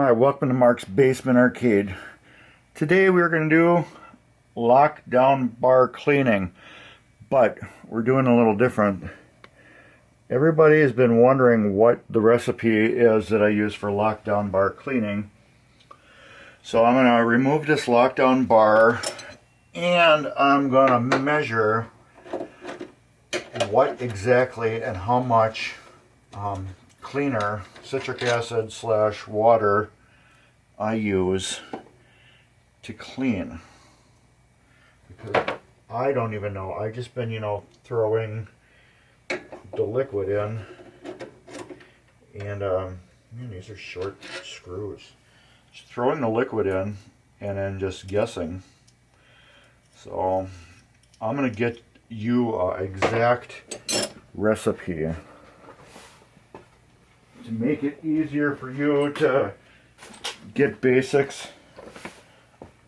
Hi, welcome to Mark's Basement Arcade. Today we're going to do lockdown bar cleaning, but we're doing a little different. Everybody has been wondering what the recipe is that I use for lockdown bar cleaning. So I'm going to remove this lockdown bar and I'm going to measure what exactly and how much cleaner, citric acid / water, I use to clean. Because I don't even know. I've just been, throwing the liquid in. And these are short screws. Just throwing the liquid in and then just guessing. So I'm going to get you an exact recipe to make it easier for you to get basics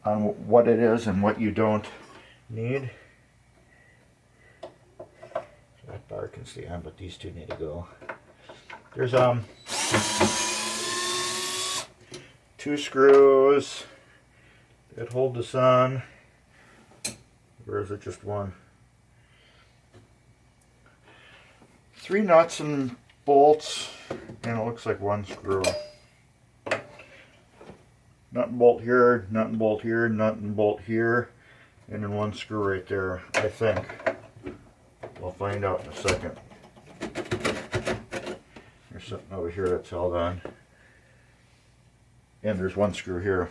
on what it is and what you don't need. That bar can stay on, but these two need to go. There's 2 screws that hold this on. Or is it just one? 3 nuts and bolts, and it looks like 1 screw. Nut and bolt here, nut and bolt here, nut and bolt here, and then 1 screw right there, I think. We'll find out in a second. There's something over here that's held on. And there's 1 screw here.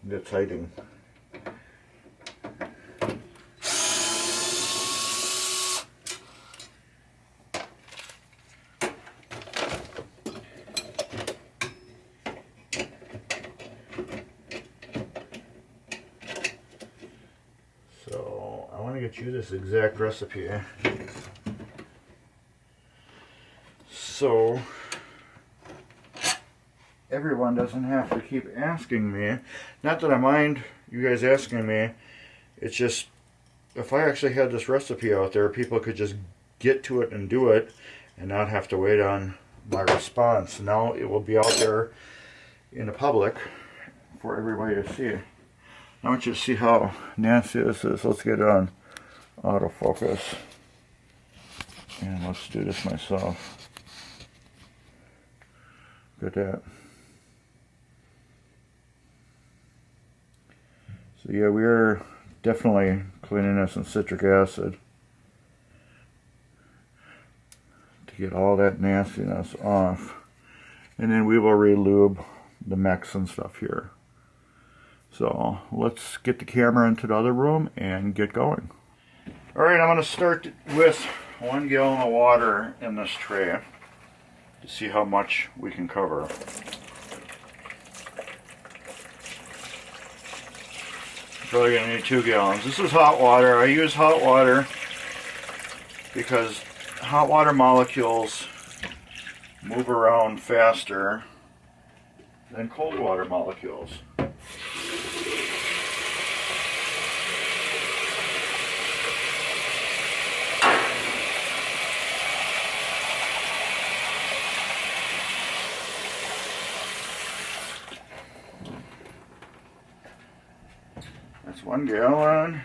That's hiding. So I want to get you this exact recipe. So everyone doesn't have to keep asking me. Not that I mind you guys asking me. It's just, if I actually had this recipe out there, people could just get to it and do it and not have to wait on my response. Now it will be out there in the public for everybody to see. I want you to see how nasty this is. Let's get it on autofocus. And let's do this myself. Look at that. So yeah, we're definitely cleaning this in citric acid to get all that nastiness off. And then we will re-lube the mechs and stuff here. So let's get the camera into the other room and get going. Alright, I'm going to start with 1 gallon of water in this tray to see how much we can cover. Probably going to need 2 gallons. This is hot water. I use hot water because hot water molecules move around faster than cold water molecules. That's 1 gallon.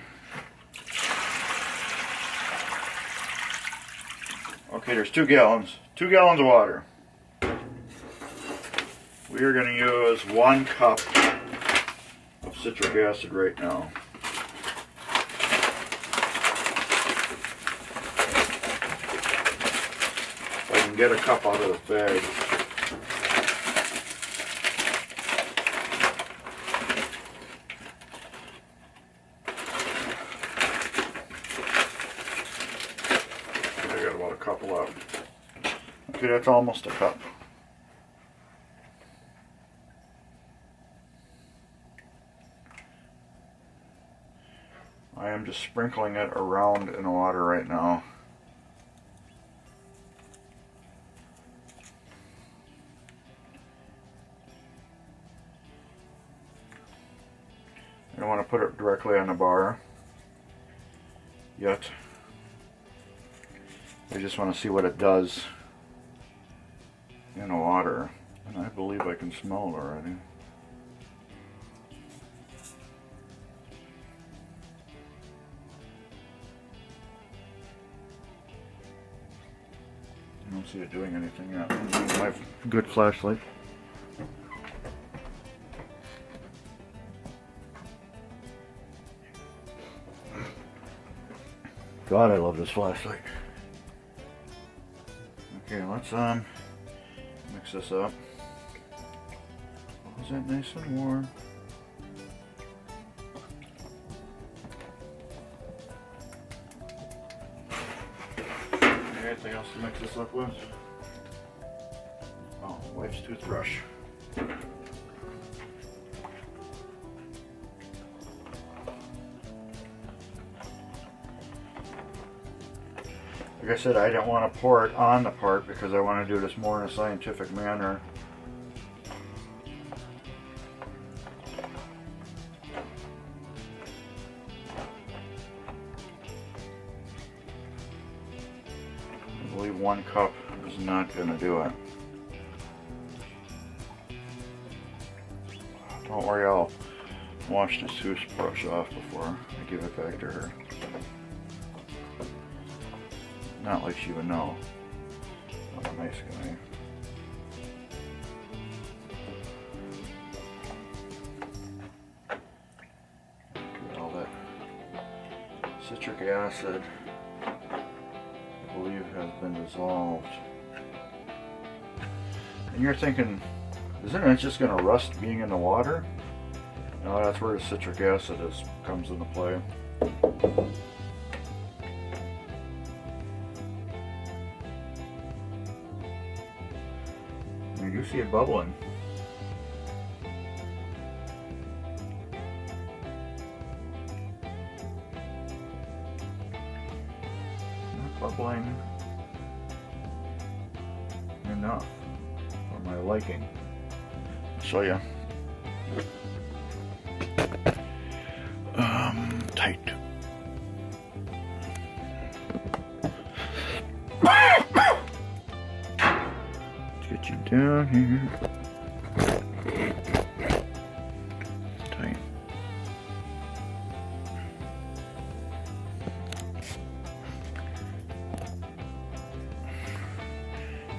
Okay, there's 2 gallons. 2 gallons of water. We are going to use 1 cup of citric acid right now. If I can get a cup out of the bag. Okay, that's almost a cup. I am just sprinkling it around in the water right now. I don't want to put it directly on the bar yet. I just want to see what it does in the water, and I believe I can smell it already. I don't see it doing anything yet. I have a good flashlight. God, I love this flashlight. Okay, let's mix this up. Oh, is that nice and warm? Anything else to mix this up with? Oh, wife's toothbrush. Like I said, I didn't want to pour it on the part because I want to do this more in a scientific manner. I believe 1 cup is not going to do it. Don't worry, I'll wash this toothbrush off before I give it back to her. Not like she would know. I'm a nice guy. Get all that citric acid, I believe, has been dissolved. And you're thinking, isn't it just going to rust being in the water? No, that's where the citric acid comes into play. You see it bubbling. Not bubbling enough for my liking. I'll show you. Tight. Get you down here. Tight.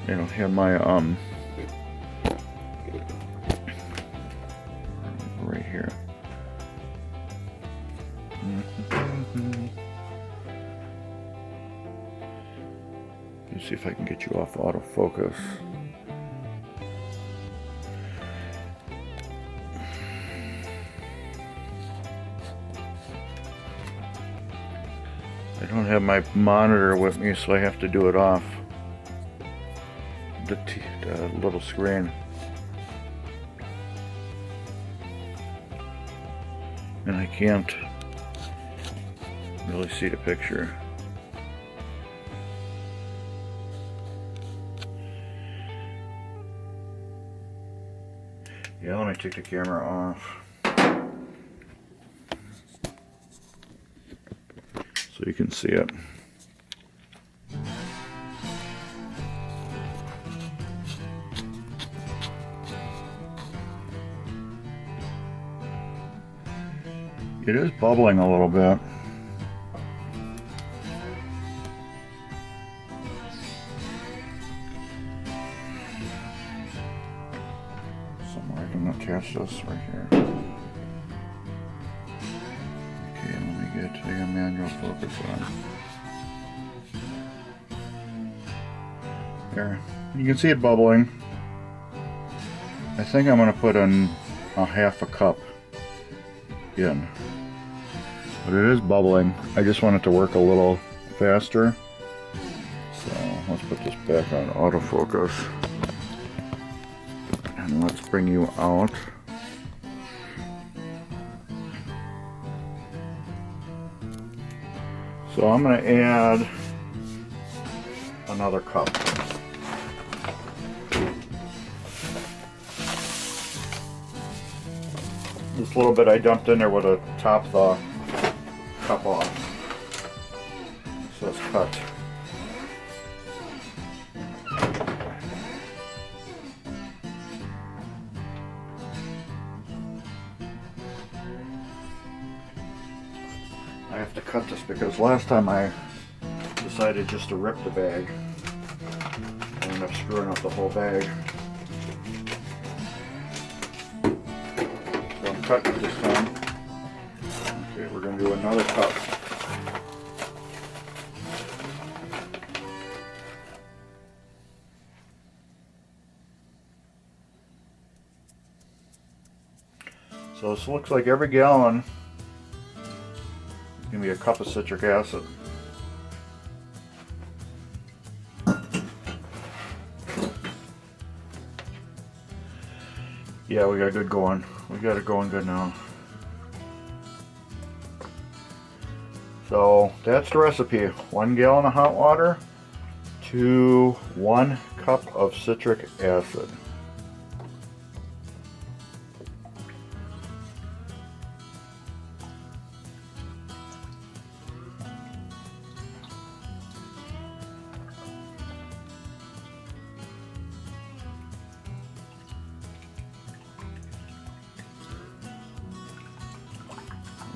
I don't have my right here. Let's see if I can get you off autofocus. I don't have my monitor with me, so I have to do it off the little screen. And I can't really see the picture. Yeah, let me take the camera off so you can see it. It is bubbling a little bit. Somewhere I can attach this right here. Okay, let me get the manual focus on. There, you can see it bubbling. I think I'm going to put in a half a cup in. But it is bubbling. I just want it to work a little faster. So let's put this back on autofocus. And let's bring you out. So I'm going to add another cup. This little bit I dumped in there would have topped the cup off. So it's cut. because last time I decided just to rip the bag. I ended up screwing up the whole bag. So I'm cutting it this time. Okay, we're going to do another cut. So this looks like every gallon is going to be a cup of citric acid. Yeah, we got good going. We got it going good now. So that's the recipe. 1 gallon of hot water to 1 cup of citric acid.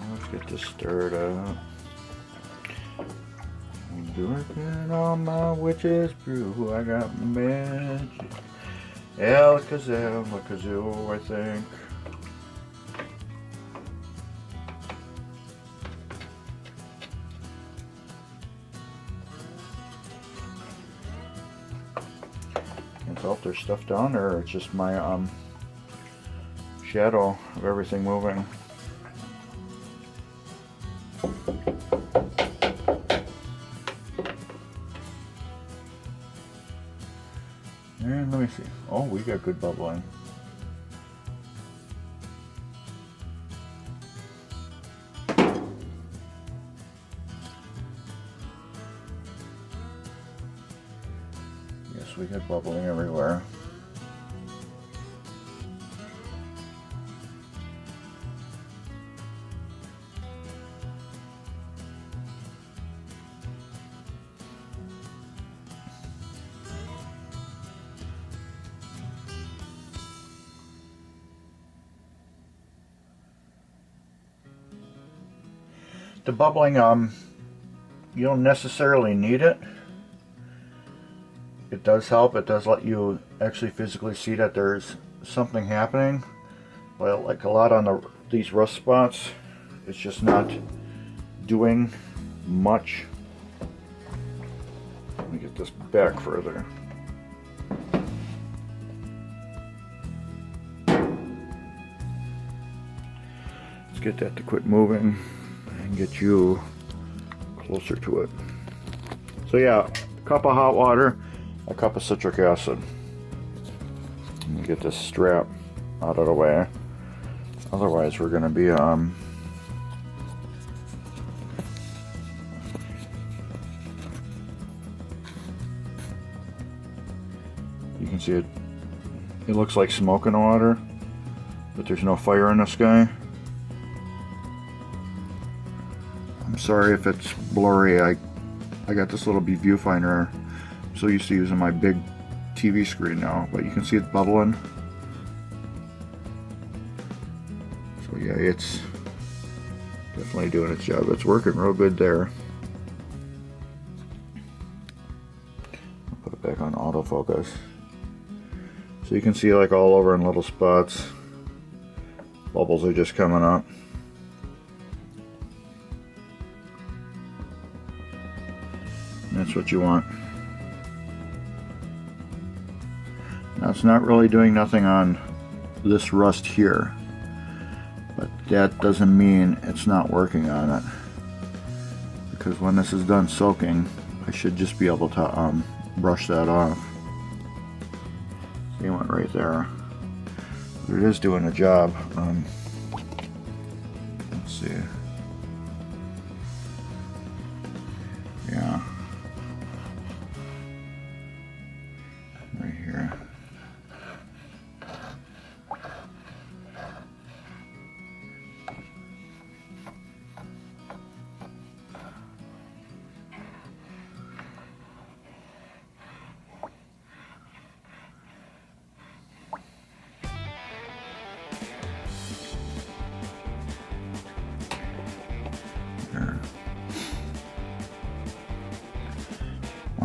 Let's get this stirred up. I'm working on my witch's brew. I got my magic Alakazam, I think. Can't tell if there's stuff down there or it's just my shadow of everything moving. And let me see. Oh, we got good bubbling. Yes, we got bubbling everywhere. The bubbling, you don't necessarily need it. It does help. It does let you actually physically see that there's something happening. But like a lot on these rust spots, it's just not doing much. Let me get this back further. Let's get that to quit moving and get you closer to it. So yeah, a cup of hot water, a cup of citric acid. Let me get this strap out of the way. Otherwise we're gonna be you can see it looks like smoke in the water, but there's no fire in the sky. I'm sorry if it's blurry. I got this little viewfinder. I'm so used to using my big TV screen now, but you can see it bubbling. So yeah, it's definitely doing its job. It's working real good there. I'll put it back on autofocus. So you can see like all over in little spots. Bubbles are just coming up. That's what you want. Now it's not really doing nothing on this rust here, but that doesn't mean it's not working on it, because when this is done soaking, I should just be able to brush that off. See, it went right there. But it is doing a job. Let's see. Yeah. Right here.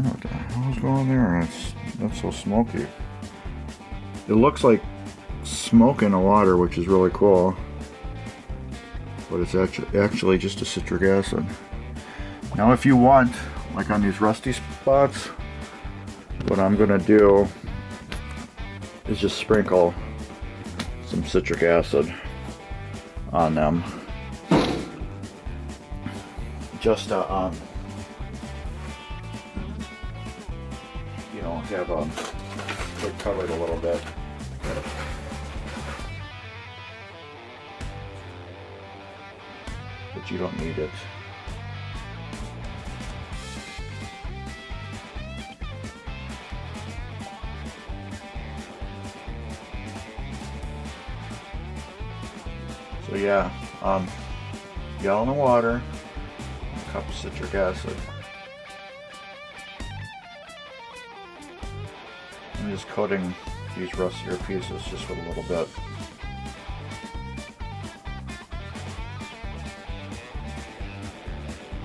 What the hell is going on there? That's so smoky. It looks like smoke in the water, which is really cool. But it's actually just a citric acid. Now if you want, like on these rusty spots, what I'm gonna do is just sprinkle some citric acid on them. Just to, you know, have it covered a little bit. But you don't need it. So yeah, gallon of water, a cup of citric acid. I'm just coating these rustier pieces just with a little bit.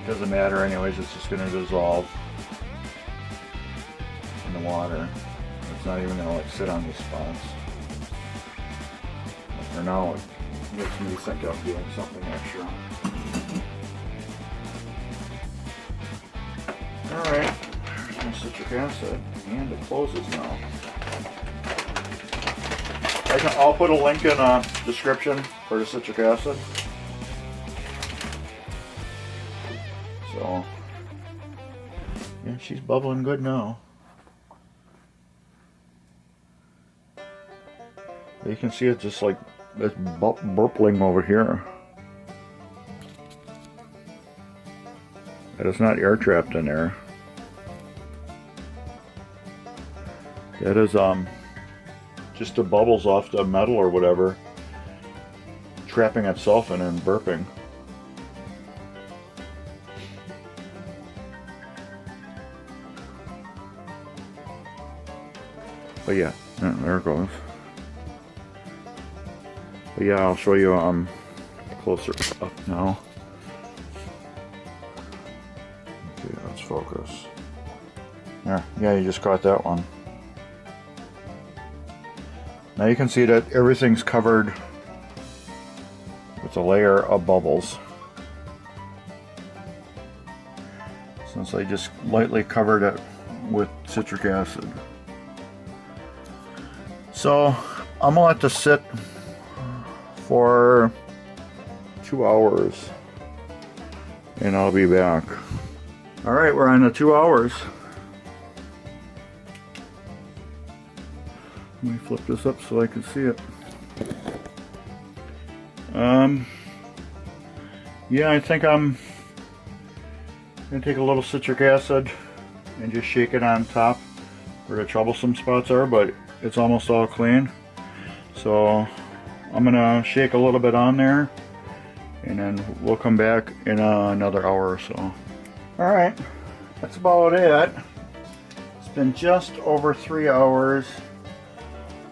Doesn't matter anyways, it's just going to dissolve in the water. It's not even going to like sit on these spots. But for now it makes me think I'm doing something extra. Alright, there's my citric acid, and it closes now. I'll put a link in the description for the citric acid. So, yeah, she's bubbling good now. You can see it just like it's burpling over here. That is not air trapped in there. That is just the bubbles off the metal or whatever trapping itself in and burping. But yeah, there it goes. But yeah, I'll show you closer up now. Okay, let's focus. There, yeah, you just caught that one. Now you can see that everything's covered with a layer of bubbles. Since I just lightly covered it with citric acid. So I'm gonna let this sit for 2 hours and I'll be back. Alright, we're on the 2 hours. Let me flip this up so I can see it. Yeah, I think I'm gonna take a little citric acid and just shake it on top where the troublesome spots are, but it's almost all clean. So I'm gonna shake a little bit on there and then we'll come back in another hour or so. Alright, that's about it. It's been just over 3 hours.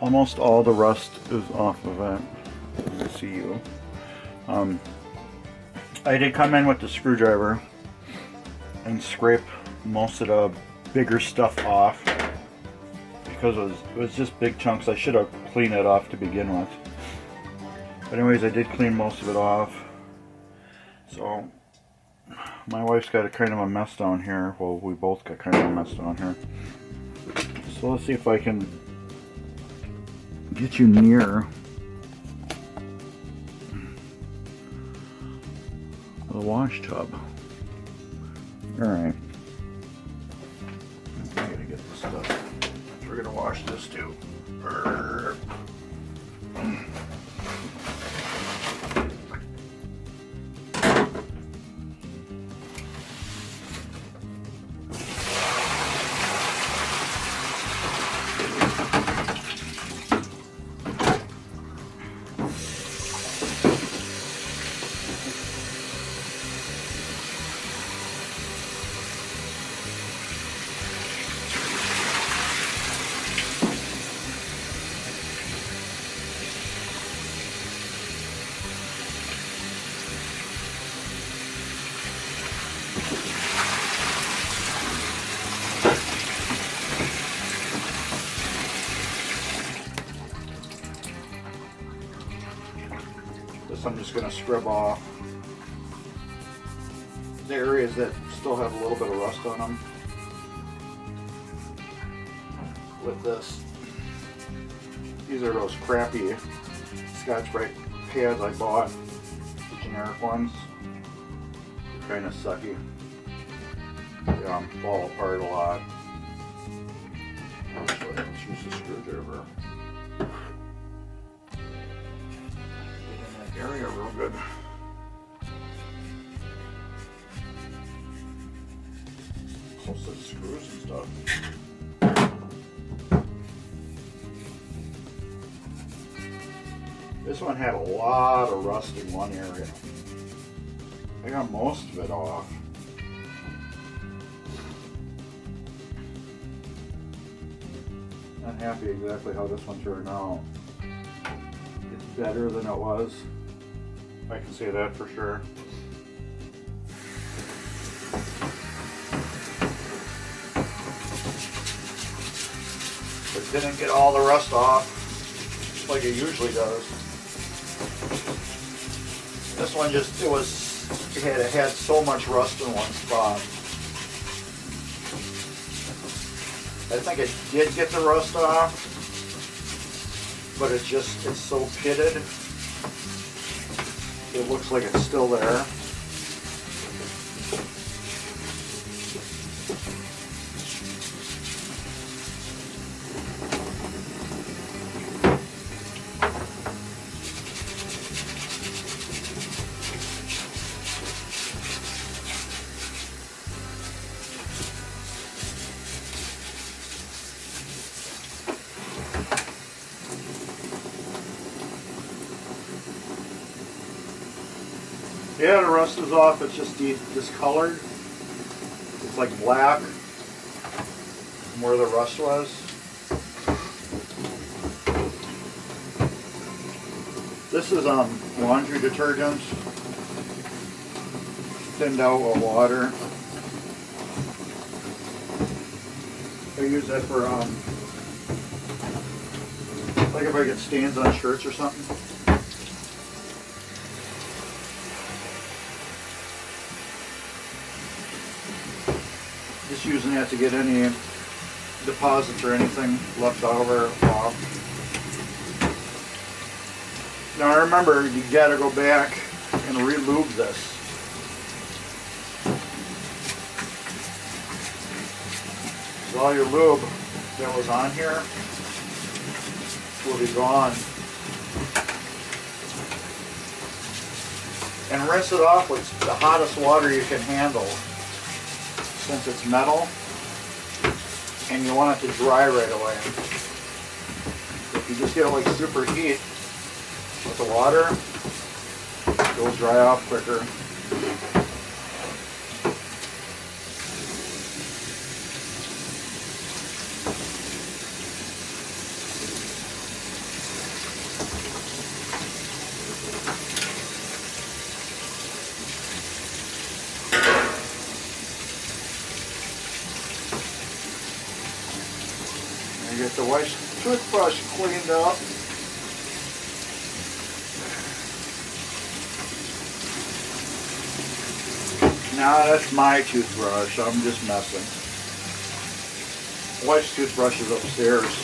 Almost all the rust is off of it. I see you. I did come in with the screwdriver and scrape most of the bigger stuff off because it was just big chunks. I should have cleaned it off to begin with. But anyways, I did clean most of it off. So my wife's got a kind of a mess down here. Well, we both got kind of a mess down here. So let's see if I can get you near the wash tub. Alright. I gotta get this stuff. We're gonna wash this too. this I'm just going to scrub off the areas that still have a little bit of rust on them with this. These are those crappy Scotch-Brite pads I bought, the generic ones. They're kind of sucky. They fall apart a lot. So let's use a screwdriver. Get in that area real good. Close to screws and stuff. This one had a lot of rust in one area. I got most of it off. Not happy exactly how this one turned out. It's better than it was. I can say that for sure. But didn't get all the rust off like it usually does. This one just, it had so much rust in one spot. I think it did get the rust off, but it's so pitted. It looks like it's still there. Yeah, the rust is off. It's just discolored. It's like black from where the rust was. This is laundry detergent, thinned out with water. I use that for like if I get stains on shirts or something. Just using that to get any deposits or anything left over off. Now remember, you gotta go back and re-lube this. So all your lube that was on here will be gone. And rinse it off with the hottest water you can handle, since it's metal and you want it to dry right away. If you just get it like super heat with the water, it will dry off quicker. Get the white toothbrush cleaned up. Nah, that's my toothbrush. I'm just messing. Wife's toothbrush is upstairs.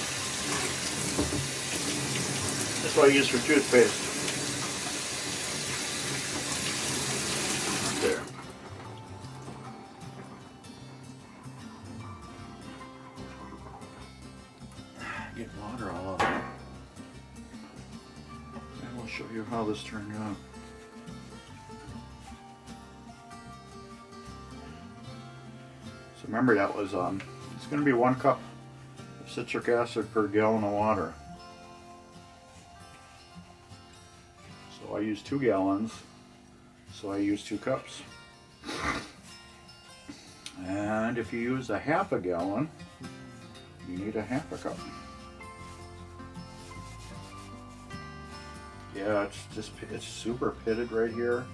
That's what I use for toothpaste. There. Get water all over. And we'll show you how this turned out. So remember, that was it's going to be 1 cup of citric acid per gallon of water. So I use 2 gallons, so I use 2 cups. And if you use a half a gallon, you need a half a cup. Yeah, it's super pitted right here.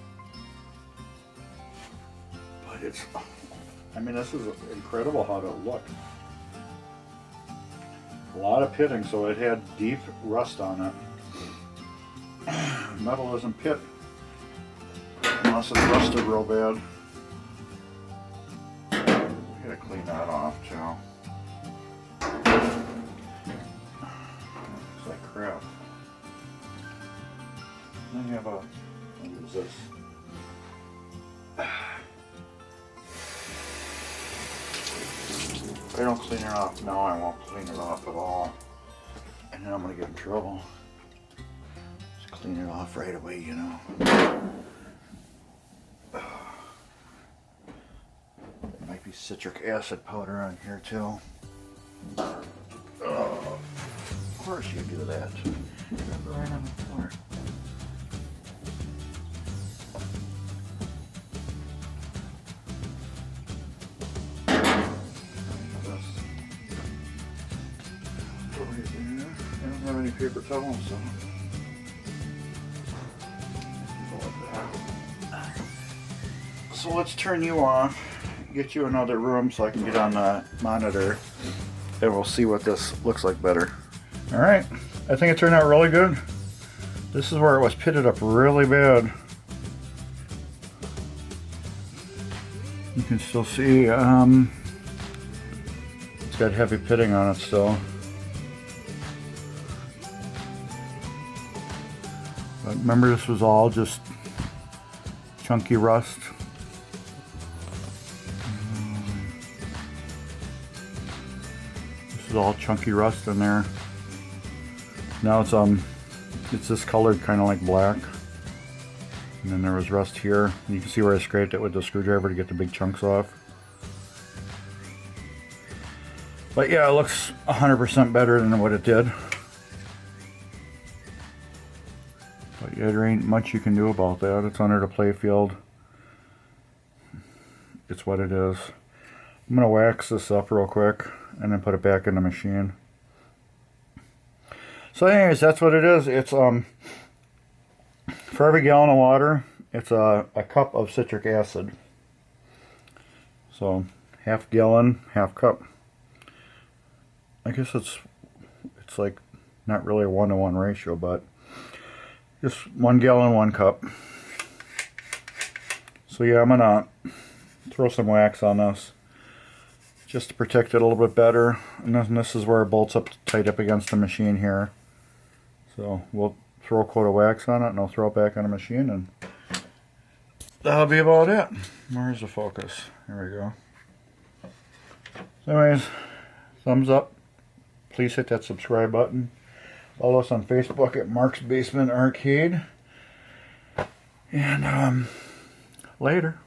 But it's, I mean, this is incredible how it looked. A lot of pitting, so it had deep rust on it. Metal doesn't pit unless it's rusted real bad. I gotta clean that off too. Looks like crap. Then you have a, what is this? If I don't clean it off now, I won't clean it off at all. And then I'm gonna get in trouble. Just clean it off right away, you know. There might be citric acid powder on here too. Of course you do that. Right on the floor. I don't have any paper towels, so. So let's turn you off, get you another room so I can get on the monitor, and we'll see what this looks like better. Alright, I think it turned out really good. This is where it was pitted up really bad. You can still see it's got heavy pitting on it still. But remember, this was all just chunky rust. This is all chunky rust in there. Now it's this colored kind of like black. And then there was rust here. And you can see where I scraped it with the screwdriver to get the big chunks off. But yeah, it looks 100% better than what it did. But yeah, there ain't much you can do about that. It's under the play field. It's what it is. I'm going to wax this up real quick and then put it back in the machine. So anyways, that's what it is. It's for every gallon of water, it's a cup of citric acid. So half gallon, half cup. I guess it's like not really a 1-to-1 ratio, but just 1 gallon, 1 cup. So yeah, I'm gonna throw some wax on this just to protect it a little bit better. And then this is where it bolts up tight up against the machine here. So we'll throw a coat of wax on it and I'll throw it back on the machine, and that'll be about it. Where's the focus? There we go. So anyways, thumbs up. Please hit that subscribe button. Follow us on Facebook at Mark's Basement Arcade. And later.